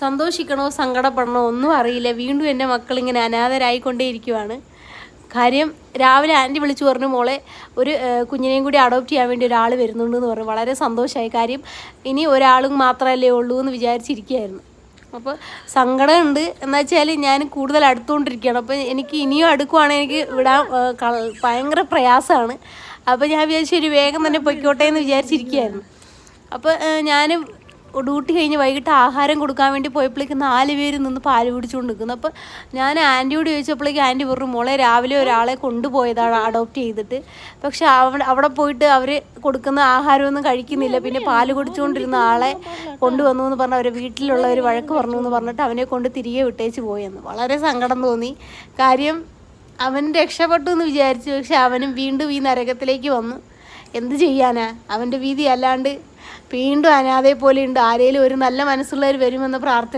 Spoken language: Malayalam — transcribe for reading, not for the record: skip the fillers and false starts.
സന്തോഷിക്കണോ സങ്കടപ്പെടണോ ഒന്നും അറിയില്ല. വീണ്ടും എൻ്റെ മക്കളിങ്ങനെ അനാഥരായിക്കൊണ്ടേയിരിക്കുവാണ്. കാര്യം രാവിലെ ആൻറ്റി വിളിച്ചു പറഞ്ഞു, മോളെ ഒരു കുഞ്ഞിനെയും കൂടി അഡോപ്റ്റ് ചെയ്യാൻ വേണ്ടി ഒരാൾ വരുന്നുണ്ടെന്ന് പറഞ്ഞു. വളരെ സന്തോഷമായി. കാര്യം ഇനി ഒരാളും മാത്രമല്ലേ ഉള്ളൂ എന്ന് വിചാരിച്ചിരിക്കുകയായിരുന്നു. അപ്പോൾ സങ്കടമുണ്ട്. എന്ന് വെച്ചാൽ ഞാൻ കൂടുതൽ അടുത്തുകൊണ്ടിരിക്കുകയാണ്. അപ്പോൾ എനിക്ക് ഇനിയും അടുക്കുവാണെങ്കിൽ എനിക്ക് വിടാൻ ഭയങ്കര പ്രയാസമാണ്. അപ്പോൾ ഞാൻ വിചാരിച്ചു ഒരു വേഗം തന്നെ പൊയ്ക്കോട്ടെ എന്ന് വിചാരിച്ചിരിക്കുകയായിരുന്നു. അപ്പോൾ ഞാൻ ഡ്യൂട്ടി കഴിഞ്ഞ് വൈകിട്ട് ആഹാരം കൊടുക്കാൻ വേണ്ടി പോയപ്പോഴേക്ക് 4 പേര് നിന്ന് പാല് പിടിച്ചുകൊണ്ട് നിൽക്കുന്നു. അപ്പോൾ ഞാൻ ആൻറ്റിയോട് ചോദിച്ചപ്പോഴേക്ക് ആൻറ്റി പറഞ്ഞു, മോളെ രാവിലെ ഒരാളെ കൊണ്ടുപോയതാണ് അഡോപ്റ്റ് ചെയ്തിട്ട്. പക്ഷെ അവിടെ പോയിട്ട് അവർ കൊടുക്കുന്ന ആഹാരമൊന്നും കഴിക്കുന്നില്ല. പിന്നെ പാല് കുടിച്ചുകൊണ്ടിരുന്ന ആളെ കൊണ്ടുവന്നു എന്ന് പറഞ്ഞ് അവരെ വീട്ടിലുള്ളവർ വഴക്ക് പറഞ്ഞു എന്ന് പറഞ്ഞിട്ട് അവനെ കൊണ്ട് തിരികെ വിട്ടേച്ച് പോയെന്ന്. വളരെ സങ്കടം തോന്നി. കാര്യം അവൻ രക്ഷപ്പെട്ടു എന്ന് വിചാരിച്ചു. പക്ഷെ അവനും വീണ്ടും ഈ നരകത്തിലേക്ക് വന്നു. എന്ത് ചെയ്യാനാ? അവൻ്റെ വിധി അല്ലാണ്ട് വീണ്ടും അനാഥയെ പോലെ ഉണ്ട്. ആരെങ്കിലും ഒരു നല്ല മനസ്സുള്ളവർ വരുമെന്ന് പ്രാർത്ഥന.